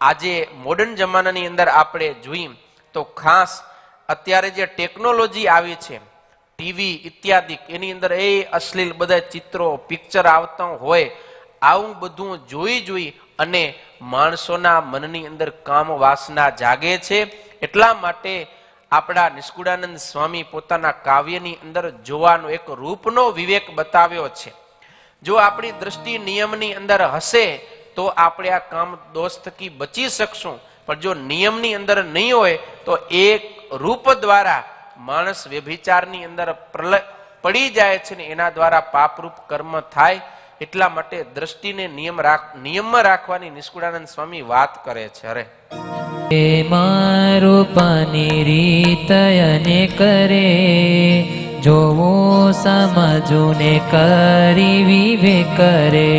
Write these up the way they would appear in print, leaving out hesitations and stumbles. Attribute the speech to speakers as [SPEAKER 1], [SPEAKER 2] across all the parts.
[SPEAKER 1] આજે મોડર્ન જમાનાની અંદર આપણે જોઈએ તો ખાસ અત્યારે જે ટેકનોલોજી આવી છે, ટીવી ઇત્યાદિ, એની અંદર એ અશ્લીલ બધા ચિત્રો પિક્ચર આવતા હોય, આવું બધું જોઈ અને માણસોના મનની અંદર કામ વાસના જાગે છે. એટલા માટે આપણા નિષ્કુળાનંદ સ્વામી પોતાના કાવ્યની અંદર જોવાનો એક રૂપનો વિવેક બતાવ્યો છે. જો આપણી દ્રષ્ટિ નિયમની અંદર હશે તો આપણે આ કામ દોષ થકી બચી શકશું, પણ જો નિયમની અંદર નહીં હોય તો એક રૂપ દ્વારા માણસ વ્યભિચારની અંદર પડી જાય છે ને એના દ્વારા પાપરૂપ કર્મ થાય. એટલા માટે દ્રષ્ટિને નિયમમાં રાખવાની નિષ્કુળાનંદ સ્વામી વાત કરે છે. અરે
[SPEAKER 2] રૂપની રીત અને કરે, જોવું સમજવું ને કરી વિવેક કરે.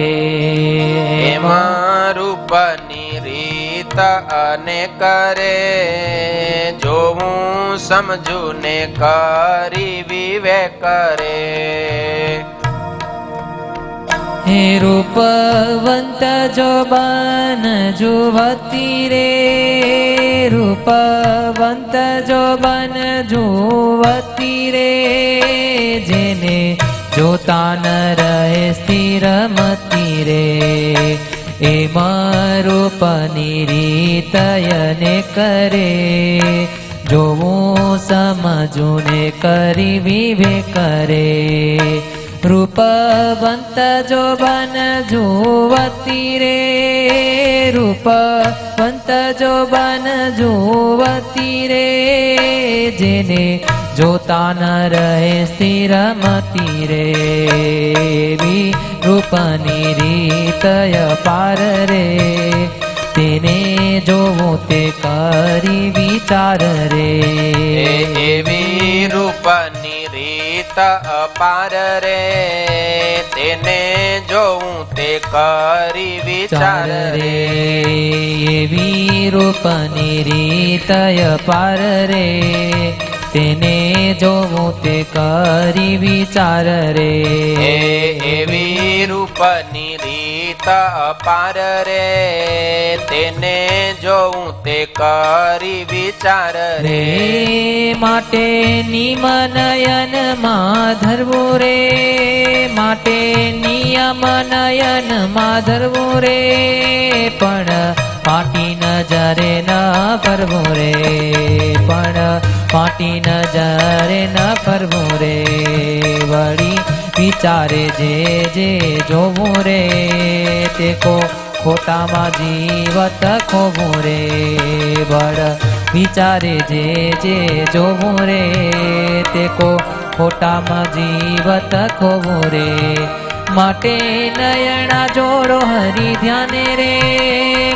[SPEAKER 1] એમાં રૂપની રીત અને કરે, જોવું સમજવું ને કરી વિવેક કરે.
[SPEAKER 2] હે રૂપવંત જોબાન જુવતી રે, રૂપવંત જોબાન જુવતી રે, જેને જોતા ન રહે સ્થિર મતી રે. એમાં રૂપની રીત અને કરે, જોવું સમજવું ને કરી વિવેક કરે. રૂપવંત જોબન જુવતી રે, રૂપવંત જોબન જુવતી રે, જેને જોતા ન રહે સ્થિર મતી રે. રૂપની રીત અપાર રે, તેને જોવું તે કરી વિચાર રે.
[SPEAKER 1] એવી રૂપની રીત અપાર રે, તેને જોવું તે કરી વિચાર રે.
[SPEAKER 2] એવી રૂપની રીત અપાર રે, તેને જોવું તે કરી વિચાર રે.
[SPEAKER 1] એવી રૂપની રીત અપાર રે, તેને જોવું તે કરી વિચાર રે.
[SPEAKER 2] માટે નિયમ નયન માં ધરવું રે, માટે નિયમ નયન માં ધરવું રે, પણ પાટી નજરે ન ફરવું રે, પણ પાટી નજરે ન ફરવું રે. વળી વિચારે જે જોવું રે, તે ખોટામાં જીવત ખોવું રે. બળ વિચારે જે જોવું રે, તે ખોટામાં જીવત ખોવું રે. માટે નયણા જોડો હરિ ધ્યાને રે,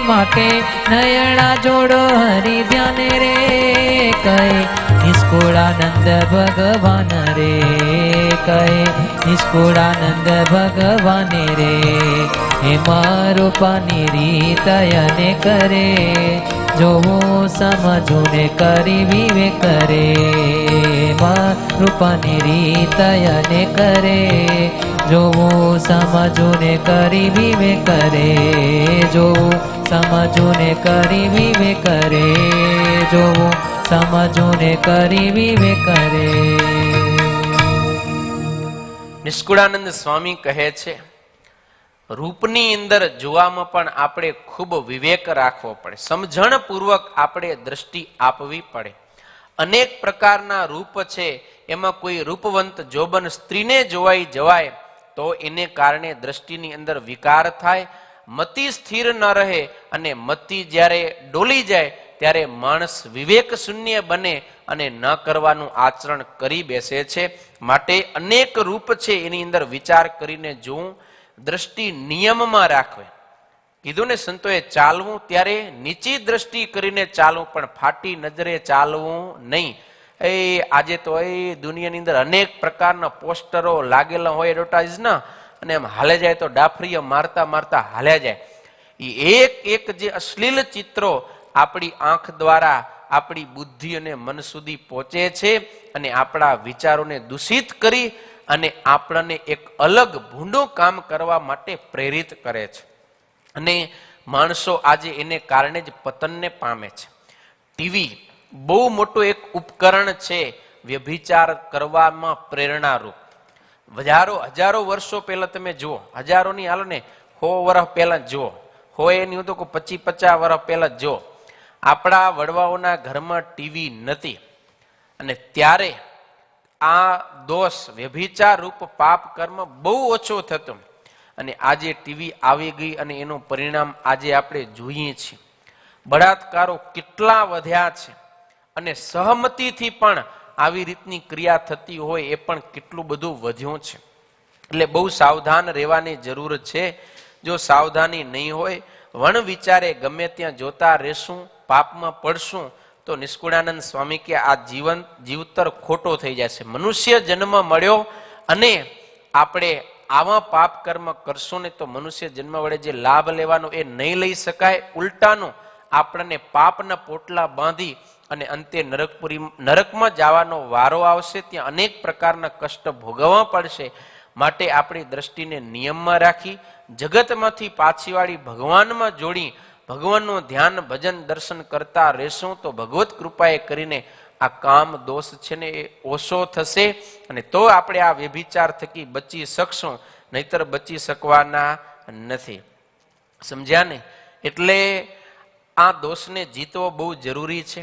[SPEAKER 2] માટે નયણા જોડો હરિ ધ્યાને રે. કહે નિષ્કુળાનંદ ભગવાન રે, કહે નિષ્કુળાનંદ ભગવાન રે. એમાં રૂપની રીત અને કરે, જોવું સમજવું ને કરી વિવેક કરે. એમાં રૂપની રીત અને કરે, જોવું સમજવું ને કરી વિવેક કરે. જોવું સમજવું ને કરી વિવેક કરે, જોવું સમજવું ને કરી વિવેક કરે.
[SPEAKER 1] નિષ્કુળાનંદ સ્વામી કહે છે, રૂપની અંદર જોવામાં પણ આપણે ખૂબ વિવેક રાખવો પડે, સમજણ પૂર્વક આપણે દ્રષ્ટિ આપવી પડે. અનેક પ્રકારના રૂપ છે, એમાં કોઈ રૂપવંત જોબન સ્ત્રીને જોવાઈ જવાય તો એને કારણે દ્રષ્ટિની અંદર વિકાર થાય, મતિ સ્થિર ન રહે, અને મતિ જ્યારે ડોલી જાય ત્યારે માણસ વિવેક શૂન્ય બને અને ન કરવાનું આચરણ કરી બેસે છે. માટે અનેક રૂપ છે, એની અંદર વિચાર કરીને જોવું, દ્રષ્ટિ નિયમમાં રાખવે. કીધું ને સંતોએ, ચાલવું ત્યારે નીચી દ્રષ્ટિ કરીને ચાલવું, પણ ફાટી નજરે ચાલવું નહીં. આજે તો દુનિયાની અંદર અનેક પ્રકારના પોસ્ટરો લાગેલા હોય એડવર્ટાઇઝના, અને એમ હાલે જાય તો ડાફરીએ મારતા મારતા હાલ્યા જાય. એક જે અશ્લીલ ચિત્રો આપણી આંખ દ્વારા આપણી બુદ્ધિ અને મન સુધી પહોંચે છે અને આપણા વિચારોને દૂષિત કરી અને આપણને એક અલગ ભૂંડું કામ કરવા માટે પ્રેરિત કરે છે. અને માણસો આજે એને કારણે જ પતનને પામે છે. ટીવી બહુ મોટું એક ઉપકરણ છે વ્યભિચાર કરવામાં પ્રેરણારૂપ. હજારો વર્ષો પહેલા તમે જુઓ, હજારોની હાલો ને 100 વર્ષ પહેલા જુઓ, હોય એની હું તો 25-50 વર્ષ પહેલા જુઓ, આપણા વડવાઓના ઘરમાં ટીવી નથી અને ત્યારે આ દોષ વ્યભિચાર રૂપ પાપ કર્મ બહુ ઓછો થતો અને આજે ટીવી આવી ગઈ અને એનું પરિણામ આજે આપણે જોઈએ છીએ. બળાત્કારો કેટલા વધ્યા છે અને સહમતિથી પણ આવી રીતની ક્રિયા થતી હોય એ પણ કેટલું બધું વધ્યું છે. એટલે બહુ સાવધાન રહેવાની જરૂર છે. જો સાવધાની નહીં હોય, વણ વિચારે ગમે ત્યાં જોતા રહેશું, પાપમાં પડશું તો નિષ્કુળાનંદ સ્વામી કે આ જીવતર ખોટો થઈ જશે. મનુષ્ય જન્મ મળ્યો અને આપણે આવા પાપ કર્મ કરશું ને તો મનુષ્ય જન્મ વડે જે લાભ લેવાનો એ નહીં લઈ શકાય. ઉલટાનું આપણને પાપના પોટલા બાંધી અને અંતે નરકમાં જવાનો વારો આવશે. ત્યાં અનેક પ્રકારના કષ્ટ ભોગવવા પડશે. માટે આપણી દ્રષ્ટિને નિયમમાં રાખી જગતમાંથી પાછી વાળી ભગવાનમાં જોડી ભગવાનનું ધ્યાન ભજન દર્શન કરતા રહેશું તો ભગવત કૃપાએ કરીને આ કામ દોષ છે ને એ ઓછો થશે અને તો આપણે આ વ્યભિચાર થકી બચી શકશું, નહીતર બચી શકવાના નથી. સમજ્યા ને? એટલે આ દોષને જીતવો બહુ જરૂરી છે.